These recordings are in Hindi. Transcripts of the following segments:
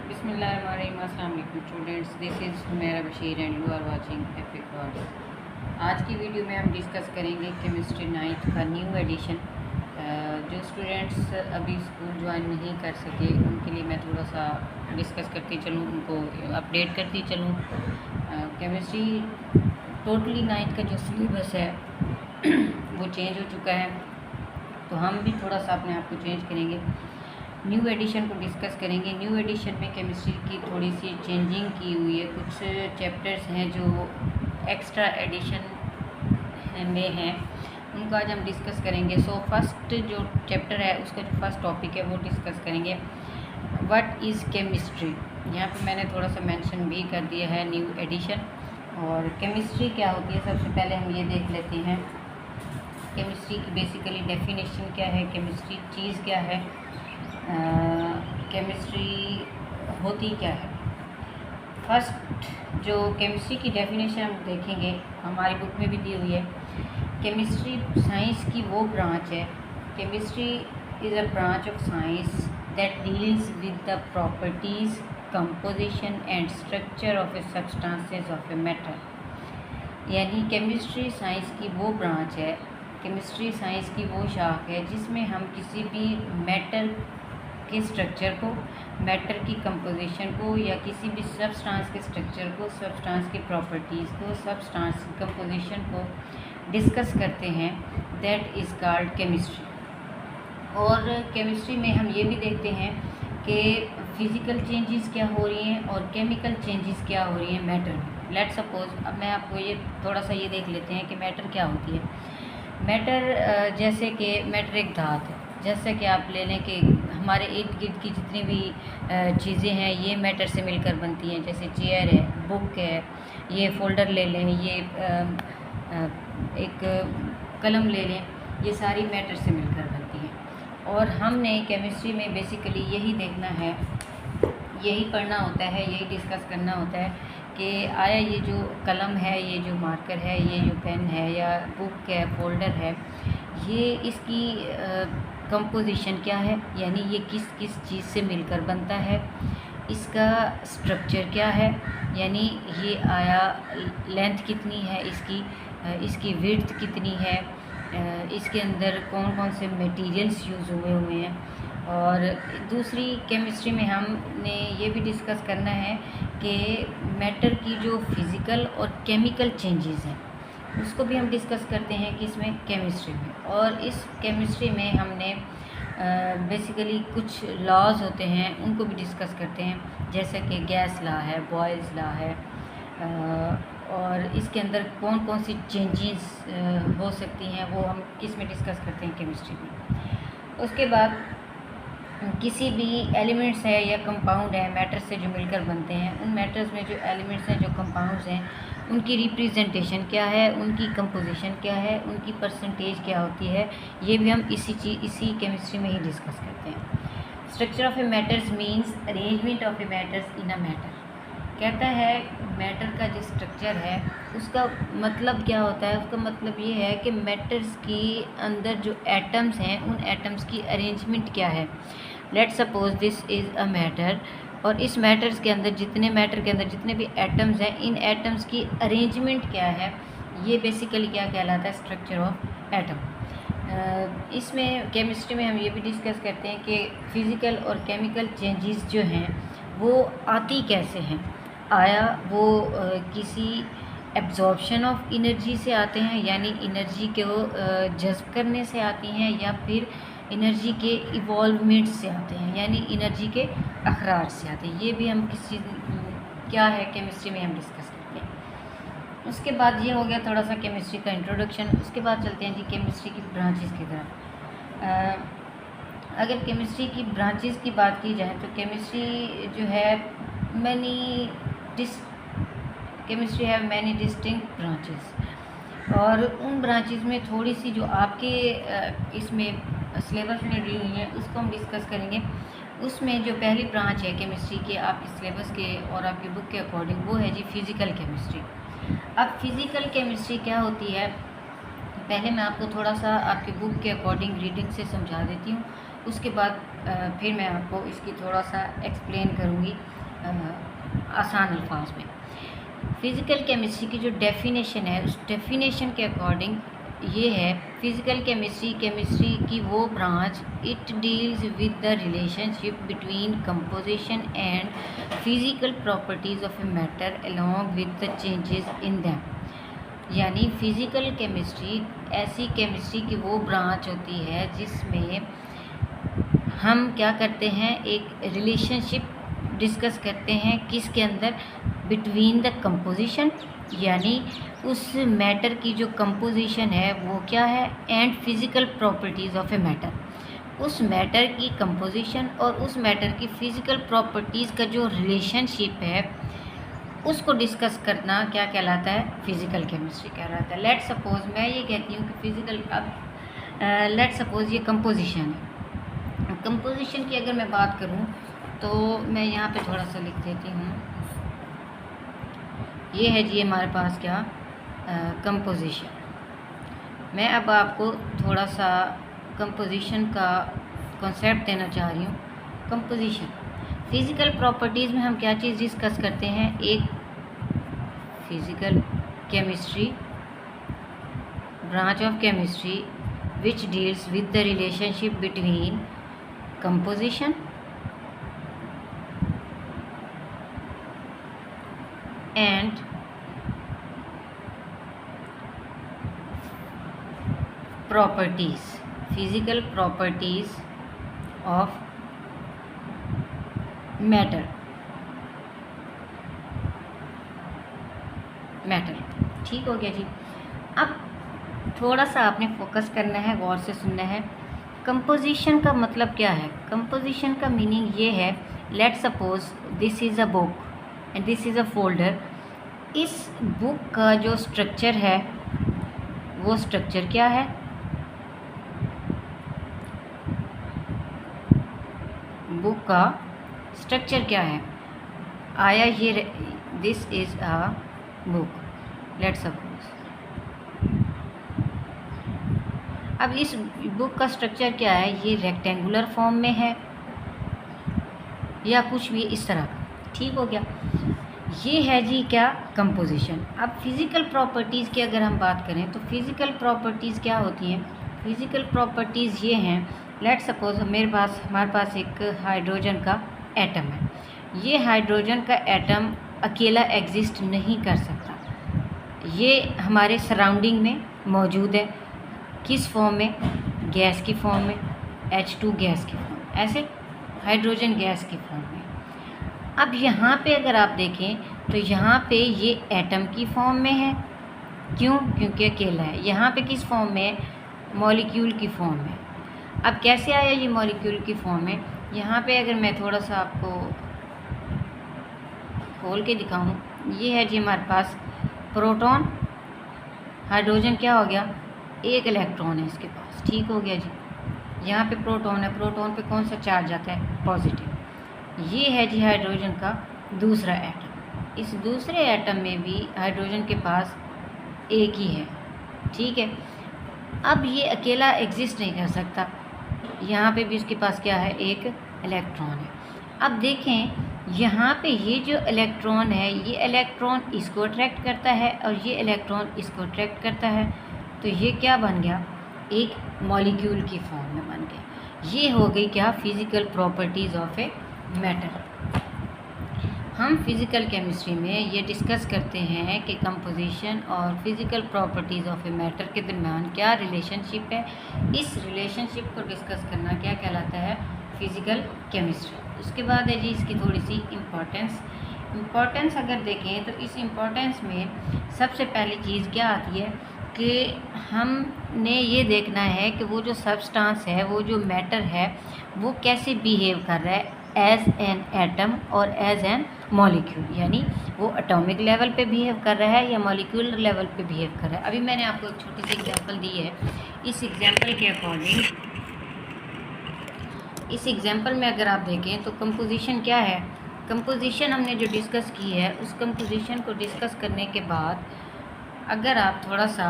बिस्मिल्लाहिर्रहमानिर्रहीम। अस्सलाम वालेकुम students, this is Humaira Bashir and you are watching epic words. आज की वीडियो में हम डिस्कस करेंगे केमिस्ट्री 9th का न्यू एडिशन। जो स्टूडेंट्स अभी स्कूल ज्वाइन नहीं कर सके उनके लिए मैं थोड़ा सा डिस्कस करती चलूँ, उनको अपडेट करती चलूँ। केमिस्ट्री टोटली 9th का जो सिलेबस है वो चेंज हो चुका है, तो हम भी थोड़ा सा अपने आप को चेंज करेंगे, न्यू एडिशन को डिस्कस करेंगे। न्यू एडिशन में केमिस्ट्री की थोड़ी सी चेंजिंग की हुई है, कुछ चैप्टर्स हैं जो एक्स्ट्रा एडिशन में हैं, उनको आज हम डिस्कस करेंगे। सो फर्स्ट जो चैप्टर है उसका जो फर्स्ट टॉपिक है वो डिस्कस करेंगे, व्हाट इज़ केमिस्ट्री। यहाँ पे मैंने थोड़ा सा मेंशन भी कर दिया है न्यू एडिशन। और केमिस्ट्री क्या होती है, सबसे पहले हम ये देख लेते हैं केमिस्ट्री की बेसिकली डेफिनेशन क्या है, केमिस्ट्री चीज़ क्या है, केमिस्ट्री होती क्या है। फर्स्ट जो केमिस्ट्री की डेफिनेशन हम देखेंगे, हमारी बुक में भी दी हुई है। केमिस्ट्री साइंस की वो ब्रांच है, chemistry is a branch of science that deals with the properties, composition and structure of A substances of a matter. यानी केमिस्ट्री साइंस की वो ब्रांच है, केमिस्ट्री साइंस की वो शाख है जिसमें हम किसी भी मैटर के स्ट्रक्चर को, मैटर की कंपोजिशन को, या किसी भी सब्सटेंस के स्ट्रक्चर को, सब्सटेंस की प्रॉपर्टीज़ को, सब्सटेंस की कंपोजिशन को डिस्कस करते हैं। That is called chemistry. और केमिस्ट्री में हम ये भी देखते हैं कि फिज़िकल चेंजेस क्या हो रही हैं और केमिकल चेंजेस क्या हो रही हैं मैटर में। लेट सपोज, अब मैं आपको ये थोड़ा सा ये देख लेते हैं कि मैटर क्या होती है। मैटर जैसे कि मैटर एक धात है, जैसे कि आप ले लें कि हमारे इर्द गिर्द की जितनी भी चीज़ें हैं ये मैटर से मिलकर बनती हैं। जैसे चेयर है, बुक है, ये फ़ोल्डर ले लें, ये एक कलम ले लें, ये सारी मैटर से मिलकर बनती हैं। और हमने केमिस्ट्री में बेसिकली यही देखना है, यही पढ़ना होता है, यही डिस्कस करना होता है कि आया ये जो कलम है, ये जो मार्कर है, ये जो पेन है या बुक है, फोल्डर है, ये इसकी कंपोजिशन क्या है, यानी ये किस किस चीज़ से मिलकर बनता है, इसका स्ट्रक्चर क्या है, यानी ये आया लेंथ कितनी है इसकी, इसकी विड्थ कितनी है, इसके अंदर कौन कौन से मटेरियल्स यूज़ हुए हैं। और दूसरी केमिस्ट्री में हमने ये भी डिस्कस करना है कि मैटर की जो फिज़िकल और केमिकल चेंजेस हैं उसको भी हम डिस्कस करते हैं कि इसमें केमिस्ट्री में। और इस केमिस्ट्री में हमने बेसिकली कुछ लॉज होते हैं उनको भी डिस्कस करते हैं, जैसे कि गैस लॉ है, बॉयल्स लॉ है, और इसके अंदर कौन कौन सी चेंजेस हो सकती हैं वो हम किस में डिस्कस करते हैं, केमिस्ट्री में। उसके बाद किसी भी एलिमेंट्स है या कंपाउंड है मैटर से जो मिलकर बनते हैं, उन मैटर्स में जो एलिमेंट्स हैं, जो कंपाउंड्स हैं, उनकी रिप्रेजेंटेशन क्या है, उनकी कंपोजिशन क्या है, उनकी परसेंटेज क्या होती है, ये भी हम इसी केमिस्ट्री में ही डिस्कस करते हैं। Structure of A matters means arrangement of A matters in a matter. कहता है मैटर का जो स्ट्रक्चर है उसका मतलब क्या होता है, उसका मतलब ये है कि मैटर्स के अंदर जो एटम्स हैं उन एटम्स की अरेंजमेंट क्या है। Let suppose this is a matter, और इस मैटर्स के अंदर मैटर के अंदर जितने भी एटम्स हैं, इन एटम्स की अरेंजमेंट क्या है, ये बेसिकली क्या कहलाता है, स्ट्रक्चर ऑफ एटम। इसमें केमिस्ट्री में हम ये भी डिस्कस करते हैं कि फ़िज़िकल और केमिकल चेंजेस जो हैं वो आती कैसे हैं, आया वो किसी एब्जॉर्प्शन ऑफ एनर्जी से आते हैं, यानी एनर्जी को जज्ब करने से आती हैं, या फिर एनर्जी के इवॉल्वमेंट से आते हैं, यानी एनर्जी के अखराज से आते हैं। ये भी हम किसी क्या है केमिस्ट्री में हम डिस्कस करते हैं। उसके बाद ये हो गया थोड़ा सा केमिस्ट्री का इंट्रोडक्शन। उसके बाद चलते हैं जी केमिस्ट्री की ब्रांचेस की तरफ। अगर केमिस्ट्री की ब्रांचेस की बात की जाए तो केमिस्ट्री जो है chemistry have many distinct branches, और उन ब्रांचेस में थोड़ी सी जो आपके इसमें सिलेबस में दी हुई है उसको हम डिस्कस करेंगे। उसमें जो पहली ब्रांच है केमिस्ट्री के आपके सिलेबस के और आपकी बुक के अकॉर्डिंग, वो है जी फिज़िकल केमिस्ट्री। अब फिज़िकल केमिस्ट्री क्या होती है, पहले मैं आपको थोड़ा सा आपके बुक के अकॉर्डिंग रीडिंग से समझा देती हूँ, उसके बाद फिर मैं आपको इसकी थोड़ा सा एक्सप्लेन करूँगी आसान अल्फाज में। फ़िज़िकल केमिस्ट्री की जो डेफिनेशन है उस डेफिनेशन के अकॉर्डिंग ये है, फ़िज़िकल केमिस्ट्री की वो branch it deals with the relationship between composition and physical properties of a matter along with the changes in them. यानी फ़िज़िकल केमिस्ट्री ऐसी केमिस्ट्री की वो ब्रांच होती है जिसमें हम क्या करते हैं, एक रिलेशनशिप डिस्कस करते हैं किसके अंदर, बिटवीन द कंपोजिशन, यानी उस मैटर की जो कंपोजिशन है वो क्या है, and physical properties of a matter, उस मैटर की कंपोजिशन और उस मैटर की फ़िज़िकल प्रॉपर्टीज़ का जो रिलेशनशिप है उसको डिस्कस करना क्या कहलाता है, फ़िज़िकल केमिस्ट्री कहलाता है। लेट सपोज़ मैं ये कहती हूँ कि फ़िज़िकल, अब लेट सपोज़ ये कंपोजिशन है। कंपोजिशन की अगर मैं बात करूँ तो मैं यहाँ पे थोड़ा सा लिख देती हूँ। ये है जी हमारे पास क्या, कंपोजिशन। मैं अब आपको थोड़ा सा कंपोजिशन का कॉन्सेप्ट देना चाह रही हूँ। कंपोजिशन फ़िज़िकल प्रॉपर्टीज़ में हम क्या चीज़ डिस्कस करते हैं, एक physical chemistry, branch of chemistry which deals with the relationship between composition and properties, physical properties of matter। ठीक हो गया जी। अब थोड़ा सा आपने फोकस करना है, गौर से सुनना है। कंपोजिशन का मतलब क्या है, कंपोजिशन का मीनिंग ये है, let suppose this is a book and this is a folder. इस बुक का जो स्ट्रक्चर है वो स्ट्रक्चर क्या है, बुक का स्ट्रक्चर क्या है, आया ये this is a book, let suppose. अब इस बुक का स्ट्रक्चर क्या है, ये रेक्टेंगुलर फॉर्म में है या कुछ भी इस तरह का, ठीक हो गया। ये है जी क्या, कंपोजिशन। अब फिज़िकल प्रॉपर्टीज़ की अगर हम बात करें तो फिज़िकल प्रॉपर्टीज़ क्या होती हैं, फिज़िकल प्रॉपर्टीज़ ये हैं, लेट सपोज हमारे पास एक हाइड्रोजन का एटम है। ये हाइड्रोजन का एटम अकेला एग्जिस्ट नहीं कर सकता, ये हमारे सराउंडिंग में मौजूद है, किस फॉर्म में, गैस की फॉर्म में, H2 गैस की फॉर्म, ऐसे हाइड्रोजन गैस की फॉर्म में। अब यहाँ पे अगर आप देखें तो यहाँ पे ये एटम की फॉर्म में है, क्यों, क्योंकि अकेला है। यहाँ पे किस फॉर्म में, मॉलिक्यूल की फॉर्म में। अब कैसे आया ये मॉलिक्यूल की फॉर्म में, यहाँ पे अगर मैं थोड़ा सा आपको खोल के दिखाऊँ, ये है जी हमारे पास प्रोटॉन, हाइड्रोजन क्या हो गया, एक इलेक्ट्रॉन है इसके पास, ठीक हो गया जी। यहाँ पे प्रोटॉन है, प्रोटॉन पे कौन सा चार्ज आता है, पॉजिटिव। ये है जी हाइड्रोजन का दूसरा एटम, इस दूसरे एटम में भी हाइड्रोजन के पास एक ही है, ठीक है। अब ये अकेला एग्जिस्ट नहीं कर सकता, यहाँ पे भी उसके पास क्या है, एक इलेक्ट्रॉन है। अब देखें यहाँ पे ये जो इलेक्ट्रॉन है, ये इलेक्ट्रॉन इसको अट्रैक्ट करता है और ये इलेक्ट्रॉन इसको अट्रैक्ट करता है, तो ये क्या बन गया, एक मॉलिक्यूल की फॉर्म में बन गया। ये हो गई क्या, physical properties of a matter. हम फिज़िकल केमिस्ट्री में ये डिस्कस करते हैं कि कंपोजिशन और physical properties of a matter के दरमियान क्या रिलेशनशिप है। इस रिलेशनशिप को डिस्कस करना क्या कहलाता है, फिज़िकल केमिस्ट्री। उसके बाद है जी इसकी थोड़ी सी इम्पोर्टेंस अगर देखें तो इस इम्पोर्टेंस में सबसे पहली चीज़ क्या आती है कि हमने ये देखना है कि वो जो सब्सटेंस है, वो जो मैटर है, वो कैसे बिहेव कर रहा है एज एन एटम और एज एन मॉलिक्यूल, यानी वो एटॉमिक लेवल पे बिहेव कर रहा है या मॉलिक्यूलर लेवल पे बिहेव कर रहा है। अभी मैंने आपको एक छोटी सी एग्जांपल दी है, इस एग्जांपल के अकॉर्डिंग, इस एग्जांपल में अगर आप देखें तो कंपोजिशन क्या है, कंपोजिशन हमने जो डिस्कस की है उस कंपोजिशन को डिस्कस करने के बाद अगर आप थोड़ा सा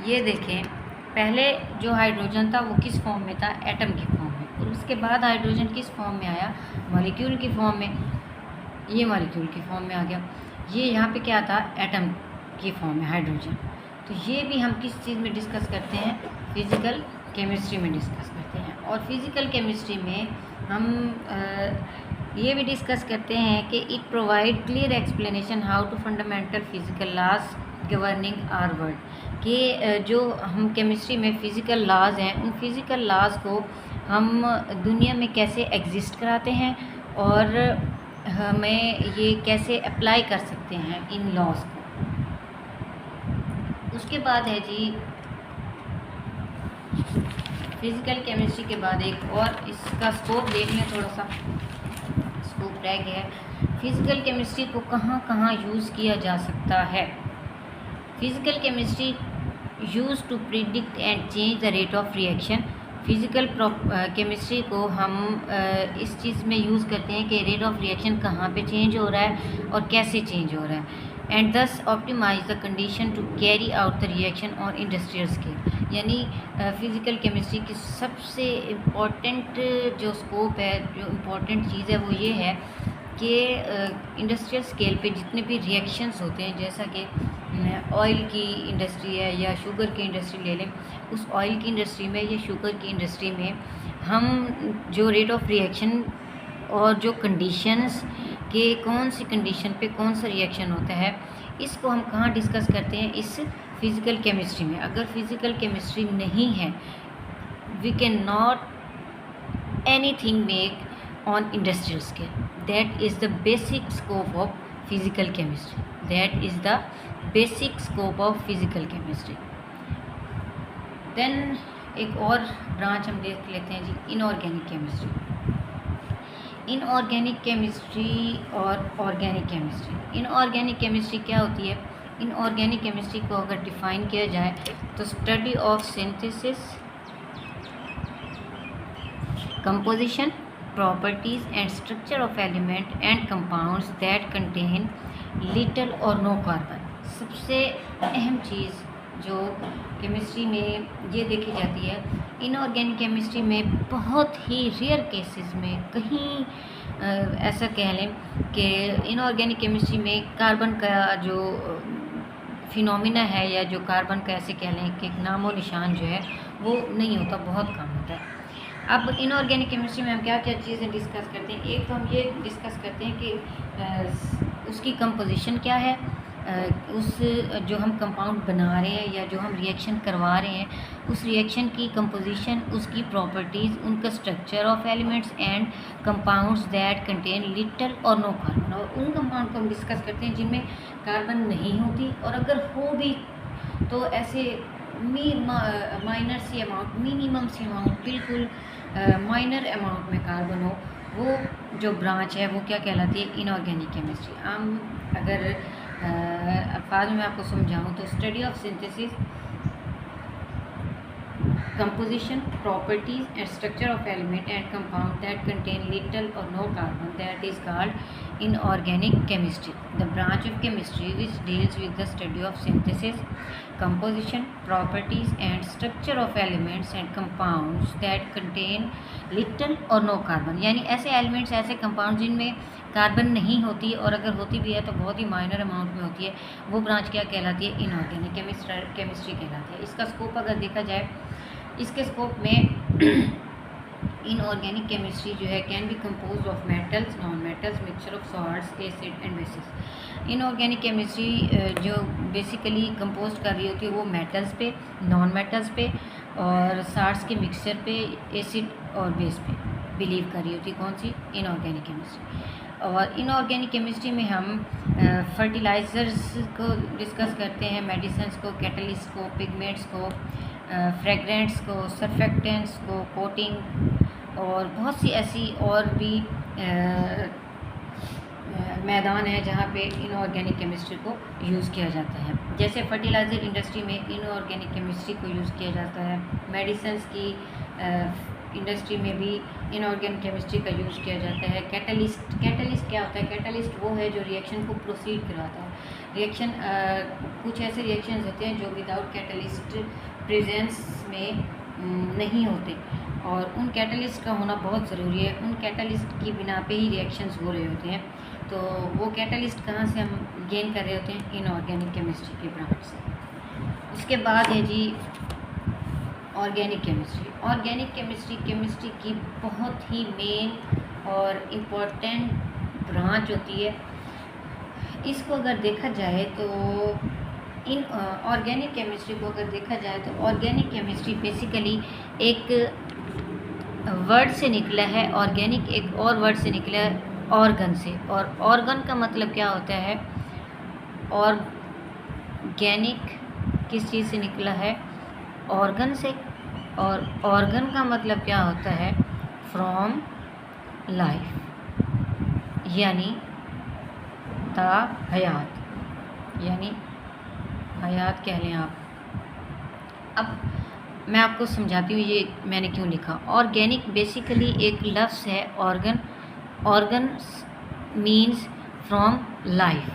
ये देखें, पहले जो हाइड्रोजन था वो किस फॉर्म में था, एटम की फॉर्म में, और उसके बाद हाइड्रोजन किस फॉर्म में आया, मॉलिक्यूल की फॉर्म में। ये मॉलिक्यूल की फॉर्म में आ गया। ये यहाँ पे क्या था, एटम की फॉर्म में हाइड्रोजन। तो ये भी हम किस चीज़ में डिस्कस करते हैं, फिज़िकल केमिस्ट्री में डिस्कस करते हैं। और फिज़िकल केमिस्ट्री में हम ये भी डिस्कस करते हैं कि it provide clear explanation how to fundamental physical laws governing our world, कि जो हम केमिस्ट्री में फ़िज़िकल लॉज हैं, उन फिज़िकल लॉज को हम दुनिया में कैसे एग्जिस्ट कराते हैं और हमें ये कैसे अप्लाई कर सकते हैं इन लॉज को। उसके बाद है जी फिज़िकल केमिस्ट्री के बाद एक और इसका स्कोप देख लें, थोड़ा सा स्कोप रह गया है। फिज़िकल केमिस्ट्री को कहाँ कहाँ यूज़ किया जा सकता है। Physical chemistry use to predict and change the rate of reaction. Physical chemistry को हम इस चीज़ में यूज़ करते हैं कि रेट ऑफ रिएक्शन कहाँ पे चेंज हो रहा है और कैसे चेंज हो रहा है, and thus optimize the condition to carry out the reaction on industrial scale. यानी फिज़िकल केमिस्ट्री की सबसे इम्पॉर्टेंट जो स्कोप है, जो इम्पॉर्टेंट चीज़ है, वो ये है कि इंडस्ट्रियल स्केल पे जितने भी रिएक्शंस होते हैं, जैसा कि ऑयल की इंडस्ट्री है या शुगर की इंडस्ट्री ले लें, उस ऑयल की इंडस्ट्री में या शुगर की इंडस्ट्री में हम जो रेट ऑफ रिएक्शन और जो कंडीशंस के कौन सी कंडीशन पे कौन सा रिएक्शन होता है, इसको हम कहाँ डिस्कस करते हैं, इस फिज़िकल केमिस्ट्री में। अगर फिज़िकल केमिस्ट्री नहीं है, we can not anything make on industrial scale. That is the basic scope of physical chemistry. That is the basic scope of physical chemistry. Then एक और ब्रांच हम देख लेते हैं जी, इनऑर्गेनिक केमिस्ट्री। इनऑर्गेनिक केमिस्ट्री और ऑर्गेनिक केमिस्ट्री। इनऑर्गेनिक केमिस्ट्री क्या होती है? इनऑर्गेनिक केमिस्ट्री को अगर डिफ़ाइन किया जाए तो study of synthesis, composition, properties and structure of element and compounds that contain little और नो कार्बन। सबसे अहम चीज़ जो केमिस्ट्री में ये देखी जाती है, इनऑर्गेनिक केमिस्ट्री में बहुत ही रेयर केसेस में, कहीं ऐसा कह लें कि इनऑर्गेनिक केमिस्ट्री में कार्बन का जो फिनोमिना है या जो कार्बन का ऐसे कह लें कि नामो निशान जो है वो नहीं होता, बहुत कम होता है। अब इनऑर्गेनिक केमिस्ट्री में हम क्या क्या चीज़ें डिस्कस करते हैं? एक तो हम ये डिस्कस करते हैं कि उसकी कंपोजिशन क्या है, उस जो हम कंपाउंड बना रहे हैं या जो हम रिएक्शन करवा रहे हैं, उस रिएक्शन की कंपोजिशन, उसकी प्रॉपर्टीज़, उनका structure of elements and compounds that contain little और नो कार्बन। और उन कंपाउंड को हम डिस्कस करते हैं जिनमें कार्बन नहीं होती, और अगर हो भी तो ऐसे माइनर सी अमाउंट, मिनिमम सी अमाउंट, बिल्कुल माइनर अमाउंट में कार्बन हो। वो जो ब्रांच है वो क्या कहलाती है? Inorganic chemistry. अगर अल्फाज में आपको समझाऊँ तो study of synthesis, composition, properties and structure of element and compound that contain little or no carbon, that is called inorganic chemistry. The branch of chemistry which deals with the study of synthesis, composition, properties and structure of elements and compounds that contain little or no carbon। यानी ऐसे एलिमेंट्स, ऐसे कंपाउंड जिनमें कार्बन नहीं होती, और अगर होती भी है तो बहुत ही माइनर अमाउंट में होती है, वो ब्रांच क्या कहलाती है? इनऑर्गेनिक केमिस्ट्री कहलाती है। इसका स्कोप अगर देखा जाए, इसके स्कोप में इनऑर्गेनिक केमिस्ट्री जो है can be compose of metals, non metals, mixture of salts, acid and bases. Inorganic chemistry जो बेसिकली कंपोज कर रही होती है वो मेटल्स पे, नॉन मेटल्स पे और सॉल्ट्स के मिक्सचर पे, एसिड और बेस पे बिलीव कर रही होती है। कौन सी? Inorganic chemistry. और इनऑर्गेनिक केमिस्ट्री में हम फर्टिलाइज़र्स को डिस्कस करते हैं, मेडिसिन्स को, कैटलिस्ट को, पिगमेंट्स को, फ्रेगरेंट्स को, सर्फेक्टेंट्स को, कोटिंग और बहुत सी ऐसी और भी मैदान है जहाँ पे इनऑर्गेनिक केमिस्ट्री को यूज़ किया जाता है। जैसे फर्टिलाइज़र इंडस्ट्री में इनऑर्गेनिक केमिस्ट्री को यूज़ किया जाता है, मेडिसिन्स की इंडस्ट्री में भी इनऑर्गेनिक केमिस्ट्री का यूज़ किया जाता है। कैटलिस्ट क्या होता है? कैटलिस्ट वो है जो रिएक्शन को प्रोसीड कराता है। रिएक्शन कुछ ऐसे रिएक्शंस होते हैं जो विदाउट कैटलिस्ट प्रेजेंस में नहीं होते, और उन कैटलिस्ट का होना बहुत ज़रूरी है। उन कैटलिस्ट की बिना पे ही रिएक्शंस हो रहे होते हैं। तो वो कैटलिस्ट कहाँ से हम गेन कर रहे होते हैं? इनऑर्गेनिक केमिस्ट्री के ब्रांच से। उसके बाद है जी organic chemistry. Organic chemistry chemistry की बहुत ही मेन और इम्पोर्टेंट ब्रांच होती है। इसको अगर देखा जाए तो इन ऑर्गेनिक केमिस्ट्री को अगर देखा जाए तो ऑर्गेनिक केमिस्ट्री बेसिकली एक वर्ड से निकला है। ऑर्गेनिक एक और वर्ड से निकला है ऑर्गन से, और ऑर्गन का मतलब क्या होता है? ऑर्गेनिक किस चीज़ से निकला है? ऑर्गन से, और ऑर्गन का मतलब क्या होता है? फ्रॉम लाइफ, यानी ता हयात, यानी हयात कह लें आप। अब मैं आपको समझाती हूँ ये मैंने क्यों लिखा। ऑर्गेनिक बेसिकली एक लफ्ज़ है organ. Organ means from life,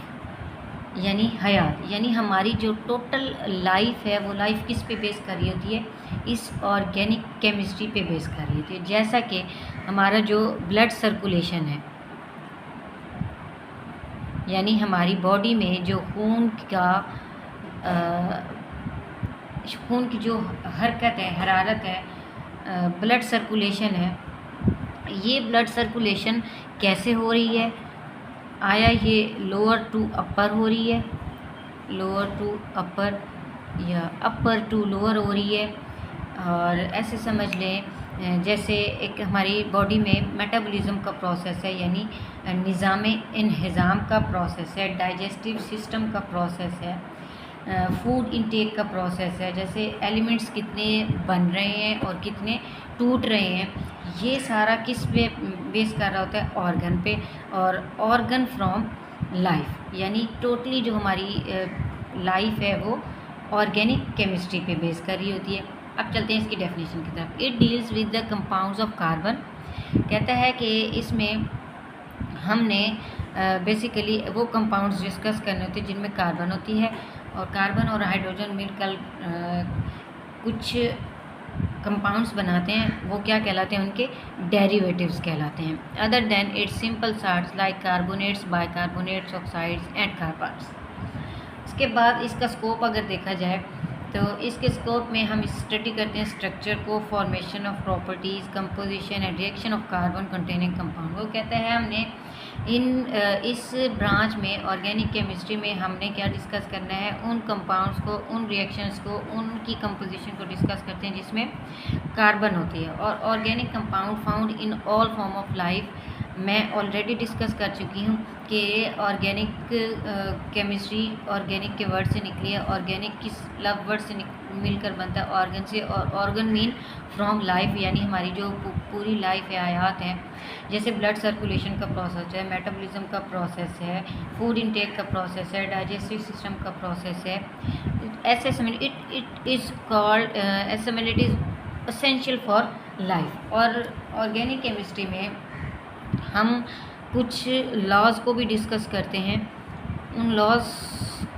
यानी हयात, यानी हमारी जो टोटल लाइफ है वो लाइफ किस पे बेस कर रही होती है? इस ऑर्गेनिक केमिस्ट्री पे बेस कर रही होती है। जैसा कि हमारा जो ब्लड सर्कुलेशन है, यानी हमारी बॉडी में जो खून की जो हरकत है, हरारत है, ब्लड सर्कुलेशन है, ये ब्लड सर्कुलेशन कैसे हो रही है? आया ये लोअर टू अपर हो रही है, लोअर टू अपर या अपर टू लोअर हो रही है। और ऐसे समझ लें जैसे एक हमारी बॉडी में मेटाबॉलिज्म का प्रोसेस है, यानी निज़ाम इंहिज़ाम का प्रोसेस है, डाइजेस्टिव सिस्टम का प्रोसेस है, फूड इंटेक का प्रोसेस है, जैसे एलिमेंट्स कितने बन रहे हैं और कितने टूट रहे हैं, ये सारा किस पे बेस कर रहा होता है? ऑर्गन पे। और ऑर्गन फ्रॉम लाइफ, यानी टोटली जो हमारी लाइफ है वो ऑर्गेनिक केमिस्ट्री पे बेस कर रही होती है। अब चलते हैं इसकी डेफिनेशन की तरफ। It deals with the compounds of carbon. कहता है कि इसमें हमने बेसिकली वो कंपाउंड्स डिस्कस करने होते हैं जिनमें कार्बन होती है, और कार्बन और हाइड्रोजन मिलकर कुछ कंपाउंड्स बनाते हैं, वो क्या कहलाते हैं? उनके डेरिवेटिव्स कहलाते हैं। Other than it's simple salts like carbonates, bicarbonates, oxides and carbons. इसके बाद इसका स्कोप अगर देखा जाए तो इसके स्कोप में हम स्टडी करते हैं स्ट्रक्चर को, formation of properties, composition and reaction of carbon containing compound. वो कहता है हमने इस ब्रांच में ऑर्गेनिक केमिस्ट्री में हमने क्या डिस्कस करना है? उन कंपाउंड्स को, उन रिएक्शंस को, उनकी कंपोजिशन को डिस्कस करते हैं जिसमें कार्बन होती है। और organic compound found in all form of life, मैं ऑलरेडी डिस्कस कर चुकी हूँ कि ऑर्गेनिक केमिस्ट्री ऑर्गेनिक के वर्ड से निकली है। ऑर्गेनिक किस लव वर्ड से मिलकर बनता है? ऑर्गन से। और ऑर्गन मीन फ्रॉम लाइफ, यानी हमारी जो पूरी लाइफ है, हयात है। जैसे ब्लड सर्कुलेशन का प्रोसेस है, मेटाबॉलिज्म का प्रोसेस है, फूड इंटेक का प्रोसेस है, डाइजेस्टिव सिस्टम का प्रोसेस है। It is called it is essential for life. और ऑर्गेनिक केमिस्ट्री में हम कुछ लॉज़ को भी डिस्कस करते हैं। उन लॉज़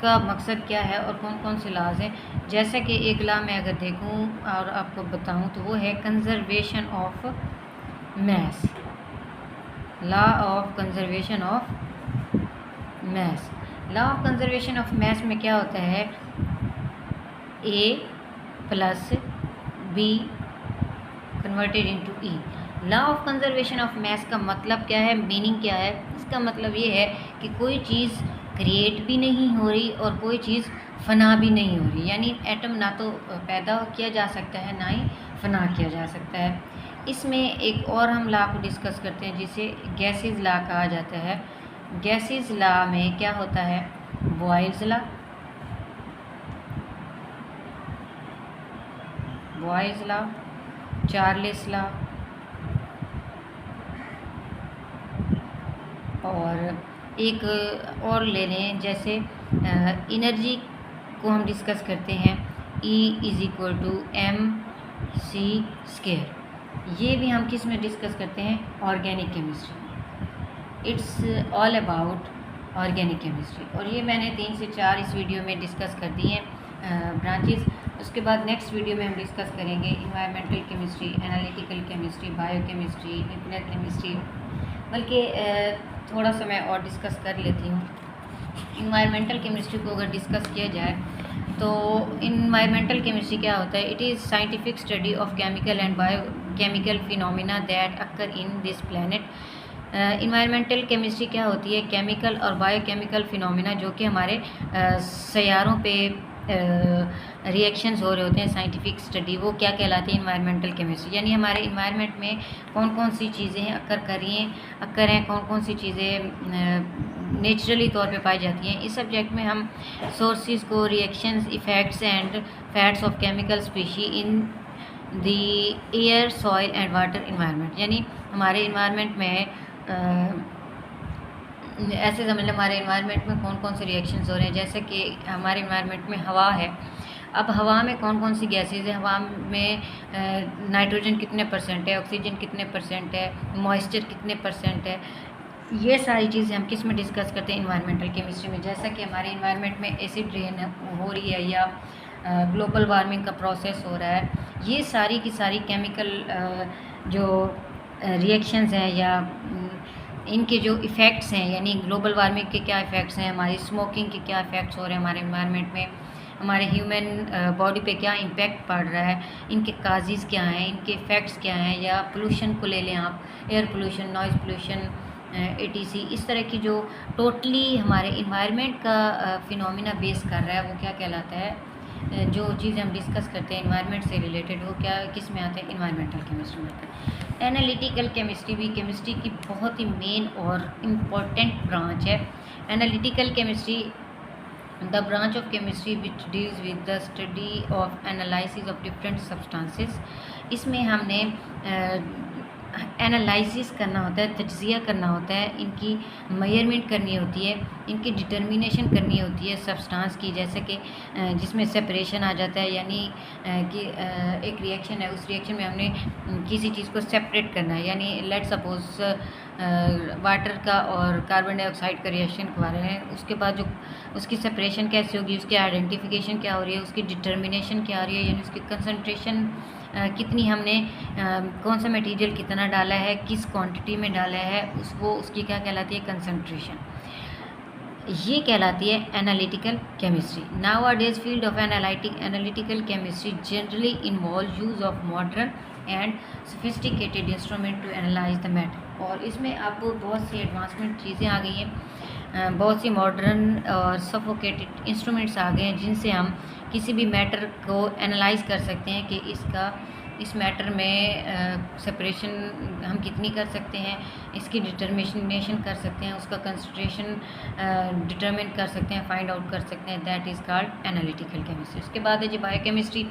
का मकसद क्या है और कौन कौन से लॉज़ हैं? जैसा कि एक लॉ मैं अगर देखूं और आपको बताऊं तो वो है conservation of mass, law of conservation of mass. Law of conservation of mass में क्या होता है? A plus B converted into E। Law of conservation of mass का मतलब क्या है? मीनिंग क्या है? इसका मतलब ये है कि कोई चीज़ क्रिएट भी नहीं हो रही और कोई चीज़ फना भी नहीं हो रही, यानी एटम ना तो पैदा किया जा सकता है ना ही फना किया जा सकता है। इसमें एक और हम लॉ को डिस्कस करते हैं जिसे गैसेस लॉ कहा जाता है। गैसेस लॉ में क्या होता है? Boyle's law, Boyle's law, Charles law, और एक और ले लें जैसे एनर्जी को हम डिस्कस करते हैं E=mc²। ये भी हम किस में डिस्कस करते हैं? Organic chemistry. It's all about organic chemistry. और ये मैंने 3 से 4 इस वीडियो में डिस्कस कर दी हैं ब्रांचेस। उसके बाद नेक्स्ट वीडियो में हम डिस्कस करेंगे environmental chemistry, analytical chemistry, biochemistry, nuclear chemistry, बल्कि थोड़ा सा मैं और डिस्कस कर लेती हूँ। इन्वायरमेंटल केमिस्ट्री को अगर डिस्कस किया जाए तो इन्वायरमेंटल केमिस्ट्री क्या होता है? It is scientific study of chemical and biochemical phenomena that occur in this planet. Environmental chemistry क्या होती है? केमिकल और बायोकेमिकल फिनोमिना जो कि हमारे सैयारों पे रिएक्शंस हो रहे होते हैं, साइंटिफिक स्टडी, वो क्या कहलाती है? Environmental chemistry. यानी हमारे इन्वायरमेंट में कौन कौन सी चीज़ें अक्कर हैं, कौन कौन सी चीज़ें नेचुरली तौर पे पाई जाती हैं। इस सब्जेक्ट में हम सोर्सेज को, reactions, effects and fats of chemical species in the air, soil and water environment. यानी हमारे इन्वायरमेंट में ऐसे समझ लें हमारे इन्वायरमेंट में कौन कौन से रिएक्शंस हो रहे हैं। जैसे कि हमारे इन्वायरमेंट में हवा है, अब हवा में कौन कौन सी गैसेज है, हवा में नाइट्रोजन कितने परसेंट है, ऑक्सीजन कितने परसेंट है, मॉइस्चर कितने परसेंट है, ये सारी चीज़ें हम किस में डिस्कस करते हैं? इन्वायरमेंटल केमिस्ट्री में। जैसा कि हमारे इन्वायरमेंट में एसिड रेन हो रही है या ग्लोबल वार्मिंग का प्रोसेस हो रहा है, ये सारी की सारी केमिकल जो रिएक्शंस हैं या इनके जो इफ़ेक्ट्स हैं, यानी ग्लोबल वार्मिंग के क्या इफ़ेक्ट्स हैं, हमारी स्मोकिंग के क्या इफ़ेक्ट्स हो रहे हैं हमारे इन्वायरमेंट में, हमारे ह्यूमन बॉडी पे क्या इम्पैक्ट पड़ रहा है, इनके काजेज़ क्या हैं, इनके इफ़ेक्ट्स क्या हैं, या पोल्यूशन को ले लें आप, air pollution, noise pollution, etc। इस तरह की जो टोटली हमारे इन्वायरमेंट का फिनोमिना बेस कर रहा है, वो क्या कहलाता है? जो चीज़ हम डिस्कस करते हैं इन्वायरमेंट से रिलेटेड, वो क्या किस में आते हैं? इन्वायरमेंटल केमिस्ट्री में आते हैं। एनालिटिकल केमिस्ट्री भी केमिस्ट्री की बहुत ही मेन और इम्पॉर्टेंट ब्रांच है। Analytical chemistry the branch of chemistry which deals with the study of analysis of different substances. इसमें हमने एनालिसिस करना होता है, तज्ज़िया करना होता है, इनकी मेजरमेंट करनी होती है, इनकी डिटर्मिनेशन करनी होती है सब्सटेंस की। जैसे कि जिसमें सेपरेशन आ जाता है, यानी कि एक रिएक्शन है, उस रिएक्शन में हमने किसी चीज़ को सेपरेट करना है। यानी लेट सपोज वाटर का और कार्बन डाइऑक्साइड का रिएक्शन करवा रहे हैं, उसके बाद जो उसकी सेपरेशन कैसे होगी, उसकी आइडेंटिफिकेशन क्या हो रही है, उसकी डिटर्मिनेशन क्या हो रही है, यानी उसकी कंसंट्रेशन कितनी हमने कौन सा मटेरियल कितना डाला है, किस क्वांटिटी में डाला है, उसकी क्या कहलाती है? कंसंट्रेशन। ये कहलाती है analytical chemistry. Nowadays field of analytical chemistry generally involve use of modern and sophisticated instrument to analyse the matter. और इसमें अब बहुत सी एडवांसमेंट चीज़ें आ गई हैं, बहुत सी मॉडर्न और सफोकेटेड इंस्ट्रूमेंट्स आ गए हैं जिनसे हम किसी भी मैटर को एनालाइज कर सकते हैं कि इस मैटर में सेपरेशन हम कितनी कर सकते हैं, इसकी डिटर्मिनेशन कर सकते हैं, उसका कंसंट्रेशन डिटरमिन कर सकते हैं, फाइंड आउट कर सकते हैं। That is called analytical chemistry. उसके बाद है जी biochemistry.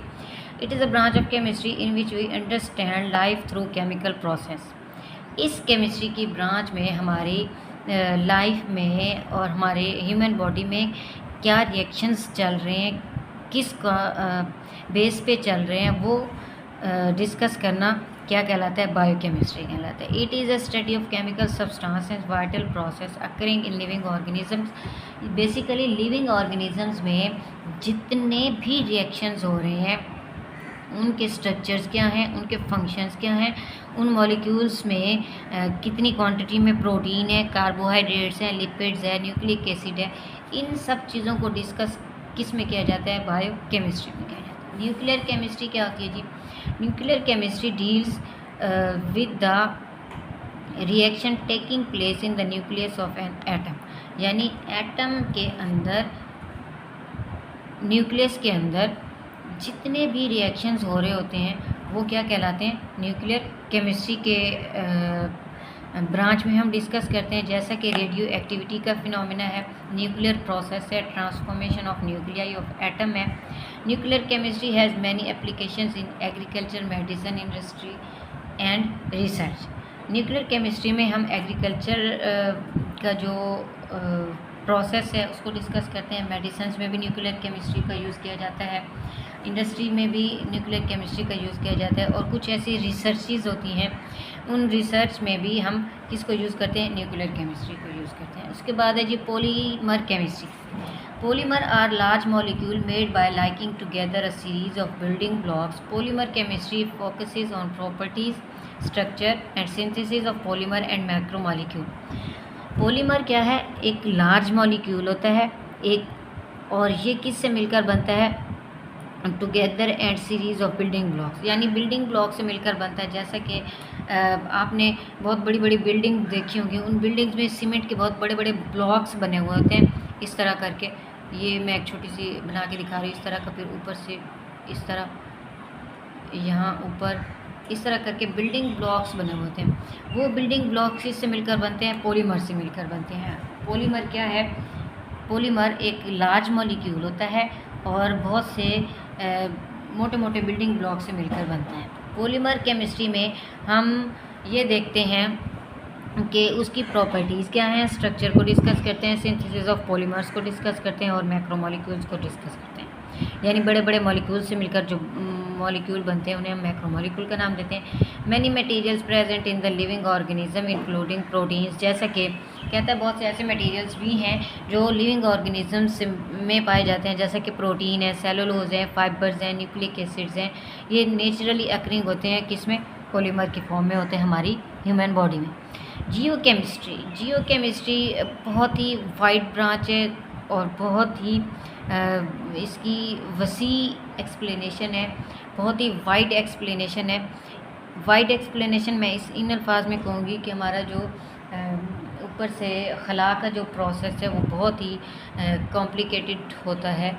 It is a branch of chemistry in which we understand life through chemical process. इस केमिस्ट्री की ब्रांच में हमारी लाइफ में और हमारे ह्यूमन बॉडी में क्या रिएक्शंस चल रहे हैं, किस बेस पे चल रहे हैं, वो डिस्कस करना क्या कहलाता है? बायोकेमिस्ट्री कहलाता है। It is a study of chemical substances vital process occurring in living organisms. Basically living organisms में जितने भी रिएक्शंस हो रहे हैं, उनके स्ट्रक्चर्स क्या हैं, उनके फंक्शंस क्या हैं, उन मॉलिक्यूल्स में कितनी क्वांटिटी में प्रोटीन है, कार्बोहाइड्रेट्स हैं, लिपिड्स है, न्यूक्लिक एसिड है, इन सब चीज़ों को डिस्कस किस में किया जाता है? बायोकेमिस्ट्री में किया जाता है। न्यूक्लियर केमिस्ट्री क्या होती है जी? Nuclear chemistry deals with the reaction taking place in the nucleus of an atom. यानी एटम के अंदर, न्यूक्लियस के अंदर जितने भी रिएक्शंस हो रहे होते हैं वो क्या कहलाते हैं? न्यूक्लियर केमिस्ट्री के ब्रांच में हम डिस्कस करते हैं। जैसा कि रेडियो एक्टिविटी का फिनोमिना है, न्यूक्लियर प्रोसेस है, transformation of nuclei of atom है। Nuclear chemistry has many applications in agriculture, medicine, industry and research. Nuclear chemistry में हम एग्रीकल्चर का जो प्रोसेस है उसको डिस्कस करते हैं। मेडिसिन में भी न्यूक्लियर केमिस्ट्री का यूज़ किया जाता है, इंडस्ट्री में भी न्यूक्लियर केमिस्ट्री का यूज़ किया जाता है, और कुछ ऐसी रिसर्चेज होती हैं, उन रिसर्च में भी हम किसको यूज़ करते हैं? न्यूक्लियर केमिस्ट्री को यूज़ करते हैं। उसके बाद है जी polymer chemistry. Polymer are large molecule made by linking together a series of building blocks. Polymer chemistry focuses on properties, structure and synthesis of polymer and macromolecule. Polymer क्या है? एक लार्ज मॉलिक्यूल होता है एक, और ये किससे मिलकर बनता है? Together and series of building blocks, यानी बिल्डिंग ब्लॉक से मिलकर बनता है। जैसा कि आपने बहुत बड़ी बड़ी बिल्डिंग देखी होंगी, उन बिल्डिंग्स में सीमेंट के बहुत बड़े बड़े ब्लॉक्स बने हुए होते हैं इस तरह करके। ये मैं एक छोटी सी बना के दिखा रही हूँ इस तरह का, फिर ऊपर से इस तरह, यहाँ ऊपर इस तरह करके बिल्डिंग ब्लॉक्स बने हुए होते हैं। वो बिल्डिंग ब्लॉक्स इससे मिलकर बनते हैं, पॉलीमर से मिलकर बनते हैं। पॉलीमर क्या है? पॉलीमर एक लार्ज मॉलिक्यूल होता है और बहुत से मोटे मोटे बिल्डिंग ब्लॉक से मिलकर बनता है। पॉलीमर केमिस्ट्री में हम ये देखते हैं कि उसकी प्रॉपर्टीज़ क्या हैं, स्ट्रक्चर को डिस्कस करते हैं, सिंथेसिस ऑफ पॉलीमर्स को डिस्कस करते हैं और मैक्रोमोलिक्यूल्स को डिस्कस करते हैं। यानी बड़े बड़े मॉलिक्यूल से मिलकर जो मॉलिक्यूल बनते हैं उन्हें हम मैक्रोमोलिक्यूल का नाम देते हैं। Many materials present in the living organism including proteins, जैसा कि कहता है बहुत से ऐसे मटेरियल्स भी हैं जो लिविंग ऑर्गेनिजम्स में पाए जाते हैं, जैसा कि प्रोटीन है, सेलुलोज है, फाइबर्स हैं, न्यूक्लिक एसिड्स हैं। ये नेचुरली अकरिंग होते हैं, किसमें? पॉलीमर की फॉर्म में होते हैं हमारी ह्यूमन बॉडी में। जियोकेमिस्ट्री बहुत ही वाइड ब्रांच है और बहुत ही इसकी वसी एक्सप्लेनेशन है, बहुत ही वाइड एक्सप्लेनेशन है। वाइड एक्सप्लेनेशन मैं इन अल्फाज में कहूँगी कि हमारा जो ऊपर से खला का जो प्रोसेस है वो बहुत ही कॉम्प्लिकेटेड होता है।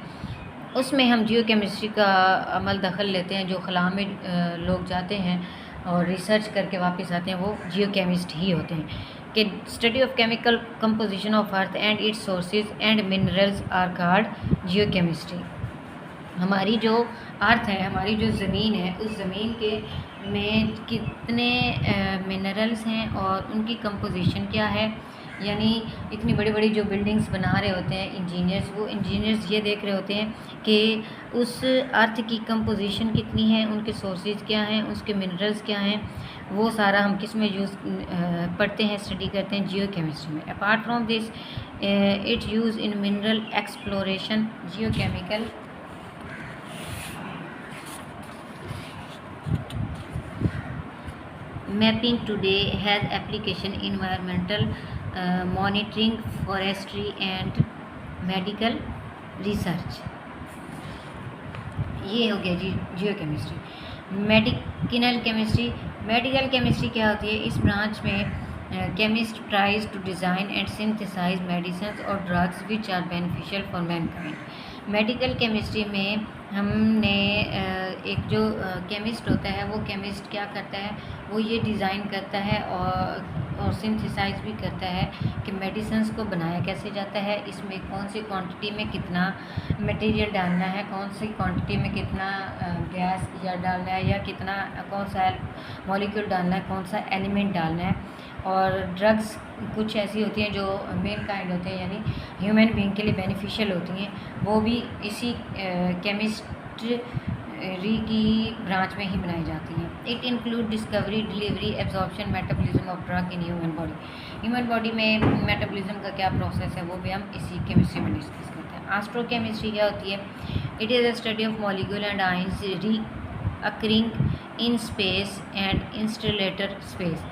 उसमें हम जियोकेमिस्ट्री का अमल दखल लेते हैं। जो खला में लोग जाते हैं और रिसर्च करके वापस आते हैं वो जियोकेमिस्ट ही होते हैं। कि study of chemical composition of earth and its sources and minerals are called geochemistry. हमारी जो अर्थ है, हमारी जो ज़मीन है, उस ज़मीन के में कितने मिनरल्स हैं और उनकी कंपोजिशन क्या है। यानी इतनी बड़ी बड़ी जो बिल्डिंग्स बना रहे होते हैं इंजीनियर्स, वो इंजीनियर्स ये देख रहे होते हैं कि उस अर्थ की कंपोजिशन कितनी है, उनके सोर्सेज क्या हैं, उसके मिनरल्स क्या हैं। वो सारा हम किस में यूज़ पढ़ते हैं, स्टडी करते हैं? जियोकेमिस्ट्री में। Apart from this it use in mineral exploration. Geochemical mapping today has application in environmental monitoring, forestry and medical research। ये हो गया जी जियोकेमिस्ट्री। मेडिकल केमिस्ट्री क्या होती है? इस ब्रांच में chemist tries to design and synthesize medicine और drugs which are beneficial for mankind. Medical chemistry में हमने एक जो केमिस्ट होता है, वो केमिस्ट क्या करता है? वो ये डिज़ाइन करता है और सिंथेसाइज भी करता है कि मेडिसिन्स को बनाया कैसे जाता है, इसमें कौन सी क्वांटिटी में कितना मटेरियल डालना है, कौन सी क्वांटिटी में कितना गैस या डालना है, या कितना कौन सा मॉलिक्यूल डालना है, कौन सा एलिमेंट डालना है। और ड्रग्स कुछ ऐसी होती हैं जो मेन काइंड होते हैं, यानी ह्यूमन बीइंग के लिए बेनिफिशियल होती हैं, वो भी इसी केमिस्ट्री की ब्रांच में ही बनाई जाती हैं। It include discovery, delivery, absorption, metabolism of drug in human body. Human body में मेटाबॉलिज्म का क्या प्रोसेस है वो भी हम इसी केमिस्ट्री में डिस्कस करते हैं। एस्ट्रोकेमिस्ट्री क्या होती है? It is a study of molecule and ions reoccurring in space and interstellar space.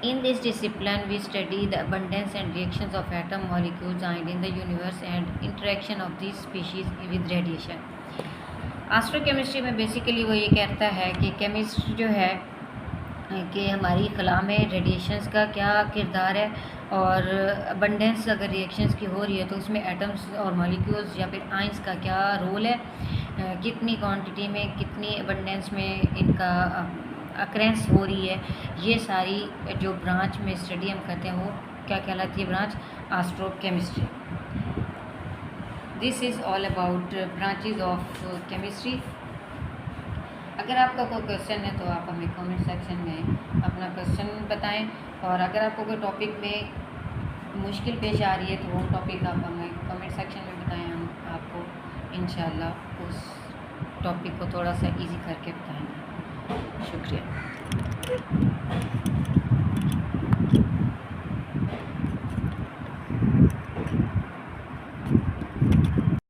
In this discipline, we study the abundance and reactions of atom molecules in the universe and interaction of these species with radiation। एस्ट्रोकेमिस्ट्री में बेसिकली वो ये कहता है कि केमिस्ट जो है कि हमारी खला में रेडिएशंस का क्या किरदार है, और अबंडेंस अगर रिएक्शंस की हो रही है तो उसमें एटम्स और मॉलिक्यूल्स या फिर आइंस का क्या रोल है, कितनी क्वांटिटी में, कितनी अबंडेंस में इनका अक्रेंस हो रही है। ये सारी जो ब्रांच में स्टडी हम करते हैं वो क्या कहलाती है? Branch एस्ट्रोकेमिस्ट्री। This is all about branches of chemistry. अगर आपका कोई क्वेश्चन है तो आप हमें कमेंट सेक्शन में अपना क्वेश्चन बताएं, और अगर आपको कोई टॉपिक में मुश्किल पेश आ रही है तो वो टॉपिक आप हमें कमेंट सेक्शन में बताएं। हम आपको इंशाल्लाह उस टॉपिक को थोड़ा सा इजी करके बताएंगे। शुक्रिया।